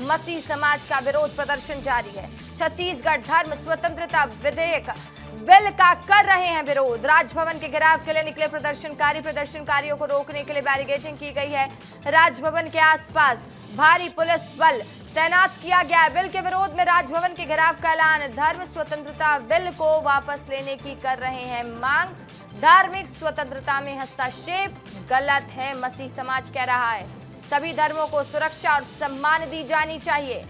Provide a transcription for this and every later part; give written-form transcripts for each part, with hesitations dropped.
मसीह समाज का विरोध प्रदर्शन जारी है। छत्तीसगढ़ धर्म स्वतंत्रता विधेयक बिल का कर रहे हैं विरोध। राजभवन के घेराव के लिए निकले प्रदर्शनकारियों को रोकने के लिए बैरिकेडिंग की गई है। राजभवन के आसपास भारी पुलिस बल तैनात किया गया है। बिल के विरोध में राजभवन के घेराव का ऐलान। धर्म स्वतंत्रता बिल को वापस लेने की कर रहे हैं मांग। धार्मिक स्वतंत्रता में हस्तक्षेप गलत है, मसीह समाज कह रहा है। सभी धर्मों को सुरक्षा और सम्मान दी जानी चाहिए।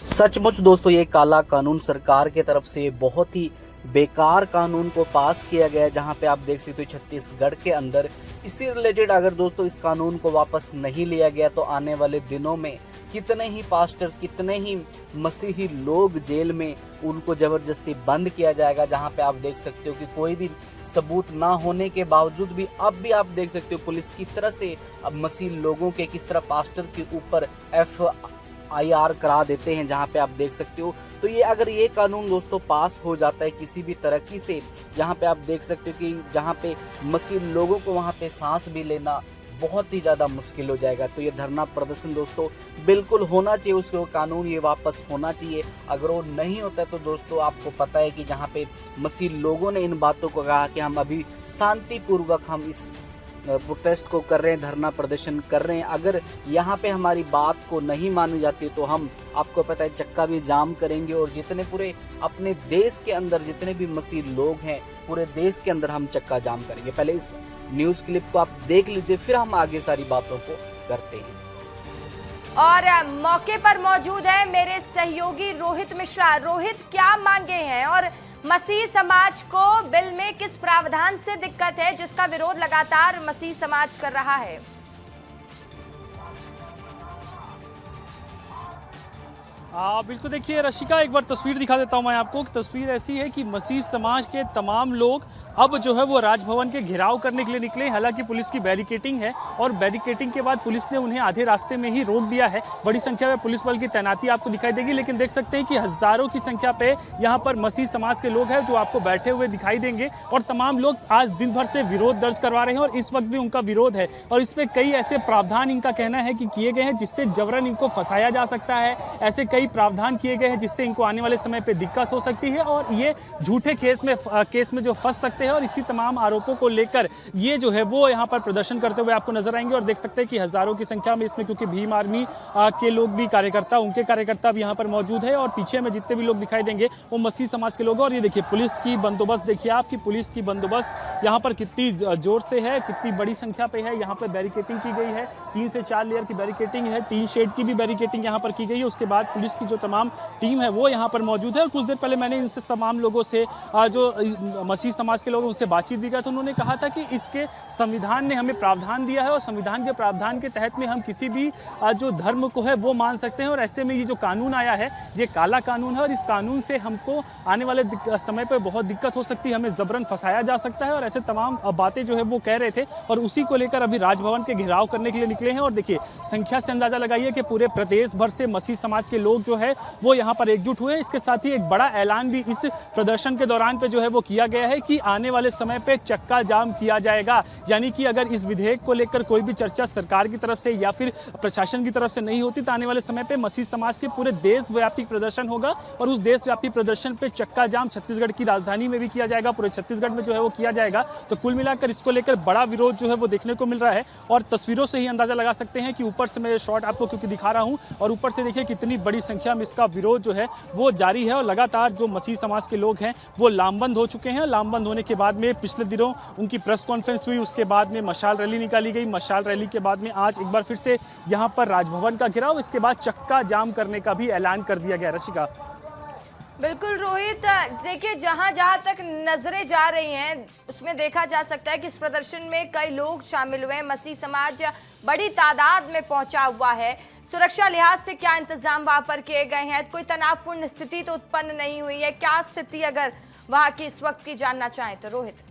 सचमुच दोस्तों, ये काला कानून सरकार की तरफ से बहुत ही बेकार कानून को पास किया गया है, जहां पे आप देख सकते हो छत्तीसगढ़ के अंदर इसी रिलेटेड अगर दोस्तों इस कानून को वापस नहीं लिया गया तो आने वाले दिनों में कितने ही पास्टर, कितने ही मसीही लोग जेल में उनको जबरदस्ती बंद किया जाएगा। जहां पे आप देख सकते हो कि कोई भी सबूत ना होने के बावजूद भी अब भी आप देख सकते हो पुलिस की तरह से अब मसीही लोगों के किस तरह पास्टर के ऊपर FIR करा देते हैं, जहां पे आप देख सकते हो। तो ये अगर ये कानून दोस्तों पास हो जाता है किसी भी तरक्की से, जहां पे आप देख सकते हो कि जहां पे मसीह लोगों को वहां पे सांस भी लेना बहुत ही ज़्यादा मुश्किल हो जाएगा। तो ये धरना प्रदर्शन दोस्तों बिल्कुल होना चाहिए, उसको कानून ये वापस होना चाहिए। अगर वो नहीं होता है तो दोस्तों आपको पता है कि जहाँ पे मसीह लोगों ने इन बातों को कहा कि हम अभी शांतिपूर्वक हम इस प्रोटेस्ट को कर रहे हैं, धरना प्रदर्शन कर रहे हैं, अगर यहाँ पे हमारी बात को नहीं मानी जाती तो हम आपको पता है चक्का भी जाम करेंगे और जितने पूरे अपने देश के अंदर जितने भी मसीह लोग हैं पूरे देश के अंदर हम चक्का जाम करेंगे। पहले इस न्यूज क्लिप को आप देख लीजिए, फिर हम आगे सारी बातों को करते हैं। और मौके पर मौजूद है मेरे सहयोगी रोहित मिश्रा। रोहित, क्या मांगे हैं और मसीह समाज को बिल में किस प्रावधान से दिक्कत है जिसका विरोध लगातार मसीह समाज कर रहा है? बिल्कुल, देखिए रशिका, एक बार तस्वीर दिखा देता हूं मैं आपको। तस्वीर ऐसी है कि मसीह समाज के तमाम लोग अब जो है वो राजभवन के घेराव करने के लिए निकले। हालांकि पुलिस की बैरिकेटिंग है और बैरिकेटिंग के बाद पुलिस ने उन्हें आधे रास्ते में ही रोक दिया है। बड़ी संख्या में पुलिस बल की तैनाती आपको दिखाई देगी, लेकिन देख सकते हैं कि हजारों की संख्या पे यहाँ पर मसीह समाज के लोग हैं जो आपको बैठे हुए दिखाई देंगे और तमाम लोग आज दिन भर से विरोध दर्ज करवा रहे हैं और इस वक्त भी उनका विरोध है। और इसमें कई ऐसे प्रावधान इनका कहना है कि किए गए हैं जिससे जबरन इनको फंसाया जा सकता है। ऐसे कई प्रावधान किए गए हैं जिससे इनको आने वाले समय पर दिक्कत हो सकती है और ये झूठे केस में जो फंस सकते हैं। और इसी तमाम आरोपों को लेकर ये जो है वो यहाँ पर प्रदर्शन करते हुए आपको नजर आएंगे और देख सकते हैं कि हजारों की संख्या में इसमें, क्योंकि भीम आर्मी के लोग भी उनके कार्यकर्ता भी यहाँ पर मौजूद है और पीछे में जितने भी लोग दिखाई देंगे वो मसीह समाज के लोग। और ये देखिए पुलिस की बंदोबस्त, देखिए आपकी पुलिस की बंदोबस्त यहाँ पर कितनी जोर से है, कितनी बड़ी संख्या पे है। यहाँ पर बैरिकेटिंग की गई है, 3 से 4 लेयर की बैरिकेटिंग है, टीन शेड की भी बैरिकेटिंग यहाँ पर की गई है। उसके बाद पुलिस की जो तमाम टीम है वो यहाँ पर मौजूद है। और कुछ देर पहले मैंने इनसे तमाम लोगों से जो मसीह समाज के लोग उनसे बातचीत भी किया तो उन्होंने कहा था कि इसके संविधान ने हमें प्रावधान दिया है और संविधान के प्रावधान के तहत में हम किसी भी जो धर्म को है वो मान सकते हैं। और ऐसे में ये जो कानून आया है ये काला कानून है और इस कानून से हमको आने वाले समय पर बहुत दिक्कत हो सकती है, हमें जबरन फंसाया जा सकता है और ऐसे तमाम बातें जो है वो कह रहे थे। और उसी को लेकर अभी राजभवन के घेराव करने के लिए निकले हैं। और देखिए संख्या से अंदाजा लगाइए कि पूरे प्रदेश भर से मसीह समाज के लोग जो है वो यहाँ पर एकजुट हुए। इसके साथ ही एक बड़ा ऐलान भी इस प्रदर्शन के दौरान पे जो है वो किया गया है कि आने वाले समय पे चक्का जाम किया जाएगा। यानी कि अगर इस विधेयक को लेकर कोई भी चर्चा सरकार की तरफ से या फिर प्रशासन की तरफ से नहीं होती तो आने वाले समय पे मसीह समाज के पूरे देशव्यापी प्रदर्शन होगा और उस देशव्यापी प्रदर्शन पे चक्का जाम छत्तीसगढ़ की राजधानी में भी किया जाएगा, पूरे छत्तीसगढ़ में जो है वो किया जाएगा। तो कुल मिलाकर इसको लेकर बड़ा विरोध जो है वो देखने को मिल रहा है और तस्वीरों से ही अंदाजा लगा सकते हैं कि ऊपर से मैं शॉट आपको क्योंकि दिखा रहा हूं और ऊपर से देखिए कितनी बड़ी संख्या में इसका विरोध जो है वो जारी है। और लगातार जो मसीह समाज के लोग हैं वो लामबंद हो चुके हैं। लामबंद होने के बाद में पिछले दिनों उनकी प्रेस कॉन्फ्रेंस हुई, उसके बाद में मशाल रैली निकाली गई। मशाल रैली के बाद में आज एक बार फिर से यहाँ पर राजभवन का घेराव, इसके बाद चक्का जाम करने का भी ऐलान कर दिया गया। रशिका, बिल्कुल रोहित, देखिए जहां जहां तक नजरें जा रही हैं उसमें देखा जा सकता है कि इस प्रदर्शन में कई लोग शामिल हुए हैं। मसीह समाज बड़ी तादाद में पहुंचा हुआ है। सुरक्षा लिहाज से क्या इंतजाम वहां पर किए गए हैं? कोई तनावपूर्ण स्थिति तो उत्पन्न नहीं हुई है? क्या स्थिति अगर वहां की इस वक्त की जानना चाहें तो रोहित?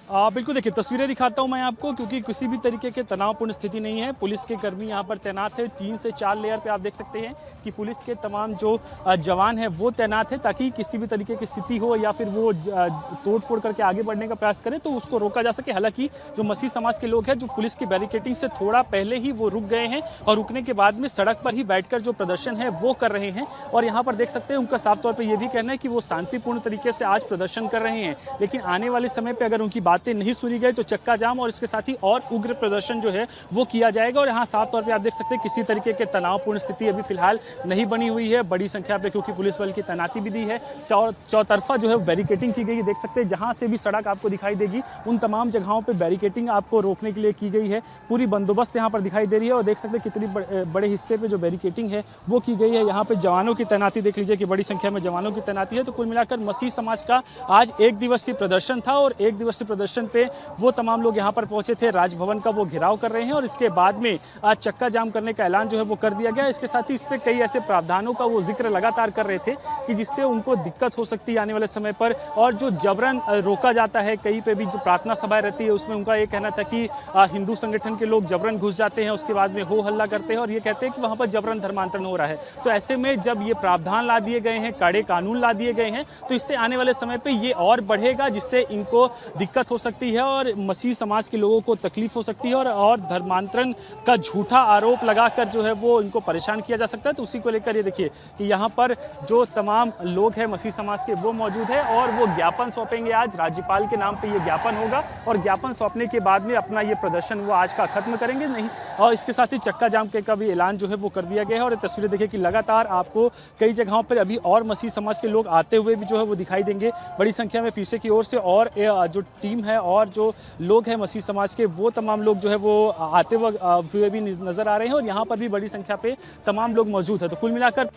बिल्कुल देखिए, तस्वीरें दिखाता हूं मैं आपको, क्योंकि किसी भी तरीके के तनावपूर्ण स्थिति नहीं है। पुलिस के कर्मी यहां पर तैनात है। 3 से 4 लेयर पे आप देख सकते हैं कि पुलिस के तमाम जो जवान हैं वो तैनात है, ताकि किसी भी तरीके की स्थिति हो या फिर वो तोड़-फोड़ करके आगे बढ़ने का प्रयास करें तो उसको रोका जा सके। हालांकि जो मसीह समाज के लोग हैं, जो पुलिस की बैरिकेडिंग से थोड़ा पहले ही वो रुक गए हैं और रुकने के बाद में सड़क पर ही बैठकर जो प्रदर्शन है वो कर रहे हैं। और यहाँ पर देख सकते हैं उनका साफ तौर पर यह भी कहना है कि वो शांतिपूर्ण तरीके से आज प्रदर्शन कर रहे हैं, लेकिन आने वाले समय पर अगर उनकी बातें नहीं सुनी गई तो चक्का जाम और इसके साथ ही और उग्र प्रदर्शन जो है वो किया जाएगा। और यहाँ साफ तौर पे आप देख सकते हैं किसी तरीके के तनावपूर्ण स्थिति अभी फिलहाल नहीं बनी हुई है। बड़ी संख्या पे क्योंकि पुलिस बल की तैनाती भी दी है, चौतरफा जो है बैरिकेटिंग की गई है। देख सकते हैं जहाँ से भी सड़क आपको दिखाई देगी उन तमाम जगहों पर बैरिकेटिंग आपको रोकने के लिए की गई है। पूरी बंदोबस्त यहाँ पर दिखाई दे रही है और देख सकते हैं कितनी बड़े हिस्से पे जो बैरिकेटिंग है वो की गई है। यहाँ पे जवानों की तैनाती देख लीजिए कि बड़ी संख्या में जवानों की तैनाती है। तो कुल मिलाकर मसीह समाज का आज 1 दिवसीय प्रदर्शन था और 1 दिवसीय प्रदर्शन पे वो तमाम लोग यहाँ पर पहुंचे थे। राजभवन का वो घेराव कर रहे हैं और इसके बाद में आज चक्का जाम करने का ऐलान जो है वो कर दिया गया। इसके साथ ही इस पे कई ऐसे प्रावधानों का वो जिक्र लगातार कर रहे थे कि जिससे उनको दिक्कत हो सकती है आने वाले समय पर। और जो जबरन रोका जाता है, कहीं पे भी जो प्रार्थना सभाएं रहती है उसमें उनका ये कहना था कि हिंदू संगठन के लोग जबरन घुस जाते हैं, उसके बाद में हो हल्ला करते हैं और ये कहते हैं कि वहाँ पर जबरन धर्मांतरण हो रहा है। तो ऐसे में जब ये प्रावधान ला दिए गए हैं, कड़े कानून ला दिए गए हैं, तो इससे आने वाले समय पर ये और बढ़ेगा, जिससे इनको दिक्कत हो सकती है और मसीह समाज के लोगों को तकलीफ हो सकती है और धर्मांतरण का झूठा आरोप लगाकर जो है वो इनको परेशान किया जा सकता है। तो उसी को लेकर ये देखिए कि यहाँ पर जो तमाम लोग हैं मसीह समाज के वो मौजूद है और वो ज्ञापन सौंपेंगे। आज राज्यपाल के नाम पे ये ज्ञापन होगा और ज्ञापन सौंपने के बाद में अपना ये प्रदर्शन वो आज का खत्म करेंगे नहीं। और इसके साथ ही चक्का जाम के का भी ऐलान जो है वो कर दिया गया है। और ये तस्वीरें देखिए कि लगातार आपको कई जगहों पर अभी और मसीह समाज के लोग आते हुए भी जो है वो दिखाई देंगे। बड़ी संख्या में पीछे की ओर से और जो टीम है और जो लोग हैं मसीह समाज के वो तमाम लोग जो है वो आते हुए भी नजर आ रहे हैं और यहाँ पर भी बड़ी संख्या पे तमाम लोग मौजूद है। तो कुल मिलाकर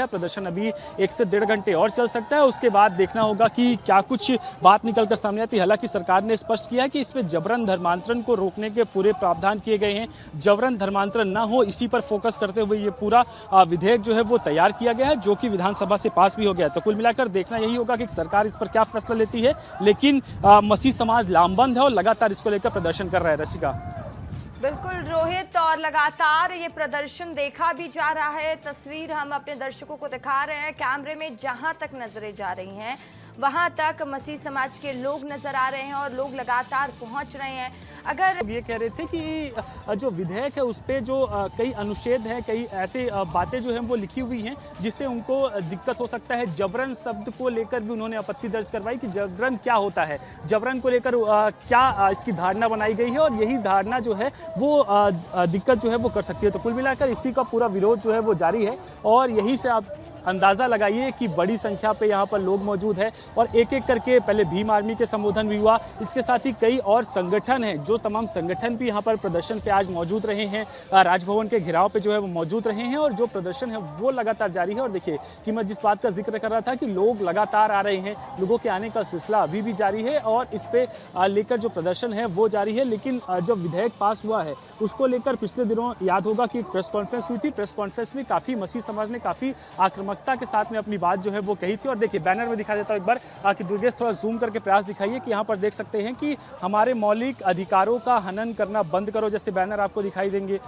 प्रदर्शन अभी 1 से 1.5 घंटे और चल सकता है। उसके बाद देखना होगा कि क्या कुछ बात निकलकर सामने आती है। हालांकि सरकार ने स्पष्ट किया है कि इसमें जबरन धर्मांतरण को रोकने के पूरे प्रावधान किए गए हैं। जबरन धर्मांतरण ना हो इसी पर फोकस करते हुए ये पूरा विधेयक जो है वो तैयार किया गया है, जो कि विधानसभा से पास भी हो गया है। तो कुल मिलाकर देखना यही होगा कि सरकार इस पर क्या फैसला लेती है, लेकिन मसीह समाज लामबंद है और लगातार इसको लेकर प्रदर्शन कर रहा है। रसिका। बिल्कुल रोहित, और लगातार ये प्रदर्शन देखा भी जा रहा है। तस्वीर हम अपने दर्शकों को दिखा रहे हैं कैमरे में, जहां तक नजरें जा रही हैं वहां तक मसीह समाज के लोग नजर आ रहे हैं और लोग लगातार पहुंच रहे हैं। अगर ये कह रहे थे कि जो विधेयक है उस पे जो कई अनुच्छेद हैं, कई ऐसे बातें जो हैं वो लिखी हुई हैं जिससे उनको दिक्कत हो सकता है। जबरन शब्द को लेकर भी उन्होंने आपत्ति दर्ज करवाई कि जबरन क्या होता है, जबरन को लेकर क्या इसकी धारणा बनाई गई है और यही धारणा जो है वो दिक्कत जो है वो कर सकती है। तो कुल मिलाकर इसी का पूरा विरोध जो है वो जारी है और यही से आप अंदाज़ा लगाइए कि बड़ी संख्या पे यहाँ पर लोग मौजूद हैं और एक एक करके पहले भीम आर्मी के संबोधन भी हुआ। इसके साथ ही कई और संगठन हैं, जो तमाम संगठन भी यहाँ पर प्रदर्शन पे आज मौजूद रहे हैं। राजभवन के घेराव पे जो है वो मौजूद रहे हैं और जो प्रदर्शन है वो लगातार जारी है। और देखिए कि मैं जिस बात का जिक्र कर रहा था कि लोग लगातार आ रहे हैं, लोगों के आने का सिलसिला अभी भी जारी है और इस पे लेकर जो प्रदर्शन है वो जारी है। लेकिन जो विधेयक पास हुआ है उसको लेकर पिछले दिनों याद होगा कि प्रेस कॉन्फ्रेंस हुई थी। प्रेस कॉन्फ्रेंस में काफ़ी मसीह समाज ने काफ़ी आक्रामकता के साथ में अपनी बात जो है वो कही थी। और देखिए बैनर में दिखा देता हूं एक बार कि दुर्गेश थोड़ा जूम करके प्रयास दिखाइए कि यहाँ पर देख सकते हैं कि हमारे मौलिक अधिकारों का हनन करना बंद करो, जैसे बैनर आपको दिखाई देंगे।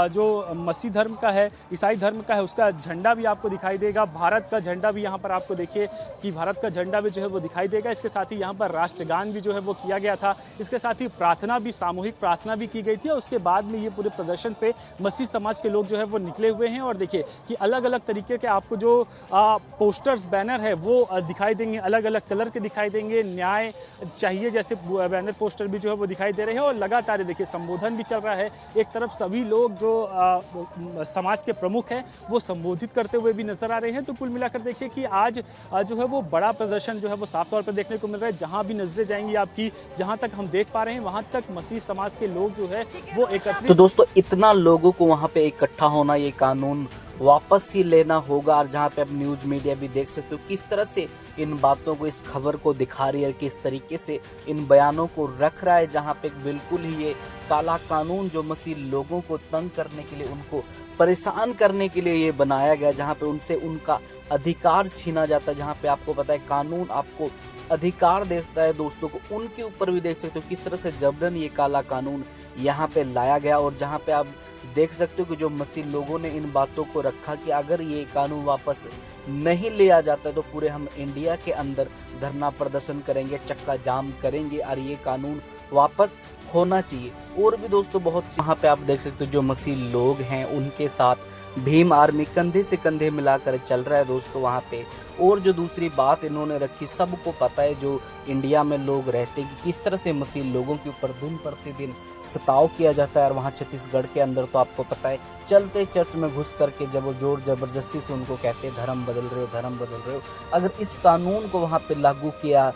जो मसीह धर्म का है, ईसाई धर्म का है, उसका झंडा भी आपको दिखाई देगा। भारत का झंडा भी यहाँ पर आपको देखिए कि भारत का झंडा भी जो है वो दिखाई देगा। इसके साथ ही यहाँ पर राष्ट्रगान भी जो है वो किया गया था। इसके साथ ही प्रार्थना भी, सामूहिक प्रार्थना भी की गई थी। और उसके बाद में ये पूरे प्रदर्शन पे मसीह समाज के लोग जो है वो निकले हुए हैं। और देखिए कि अलग अलग तरीके के आपको जो पोस्टर्स, बैनर है वो दिखाई देंगे, अलग अलग कलर के दिखाई देंगे। न्याय चाहिए जैसे बैनर, पोस्टर भी जो है वो दिखाई दे रहे हैं। और लगातार देखिए संबोधन भी चल रहा है। एक तरफ सभी लोग जो समाज के प्रमुख हैं वो संबोधित करते हुए भी नजर आ रहे हैं। तो कुल मिलाकर देखिए कि आज जो है वो बड़ा प्रदर्शन जो है वो साफ तौर पर देखने को मिल रहा है। जहां भी नजरें जाएंगी आपकी, जहां तक हम देख पा रहे हैं वहां तक मसीह समाज के लोग जो है वो एकत्रित। तो दोस्तों इतना लोगों को वहां पे इकट्ठा होना, ये कानून वापस ही लेना होगा। और जहाँ पे आप न्यूज़ मीडिया भी देख सकते हो किस तरह से इन बातों को, इस खबर को दिखा रही है, किस तरीके से इन बयानों को रख रहा है, जहाँ पे बिल्कुल ही ये काला कानून जो मसीह लोगों को तंग करने के लिए, उनको परेशान करने के लिए ये बनाया गया, जहाँ पे उनसे उनका अधिकार छीना जाता है। जहाँ पे आपको पता है कानून आपको अधिकार देता है दोस्तों को, उनके ऊपर भी देख सकते हो किस तरह से जबरन ये काला कानून यहाँ पे लाया गया। और जहाँ पे आप देख सकते हो कि जो मसीह लोगों ने इन बातों को रखा कि अगर ये कानून वापस नहीं लिया जाता तो पूरे हम इंडिया के अंदर धरना प्रदर्शन करेंगे, चक्का जाम करेंगे और ये कानून वापस होना चाहिए। और भी दोस्तों बहुत यहाँ पे आप देख सकते हो जो मसीह लोग हैं उनके साथ भीम आर्मी कंधे से कंधे मिलाकर चल रहा है दोस्तों वहाँ पे। और जो दूसरी बात इन्होंने रखी, सबको पता है जो इंडिया में लोग रहते हैं कि किस तरह से मसीह लोगों के ऊपर दिन प्रतिदिन सताव किया जाता है। और वहाँ छत्तीसगढ़ के अंदर तो आपको पता है चलते चर्च में घुस करके जब वो जोर जबरदस्ती से उनको कहते हैं धर्म बदल रहे हो, धर्म बदल रहे हो। अगर इस कानून को वहाँ पे लागू किया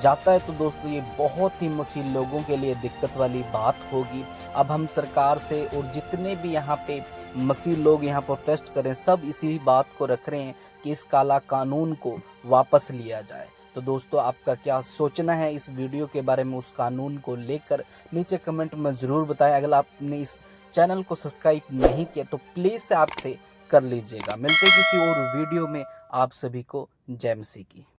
जाता है तो दोस्तों ये बहुत ही मसीह लोगों के लिए दिक्कत वाली बात होगी। अब हम सरकार से और जितने भी यहाँ पे मसीह लोग यहाँ प्रोटेस्ट करें, सब इसी बात को रख रहे हैं कि इस काला कानून को वापस लिया जाए। तो दोस्तों आपका क्या सोचना है इस वीडियो के बारे में, उस कानून को लेकर नीचे कमेंट में ज़रूर बताएं। अगर आपने इस चैनल को सब्सक्राइब नहीं किया तो प्लीज़ से आपसे कर लीजिएगा। मिलते किसी और वीडियो में, आप सभी को जय मसीह की।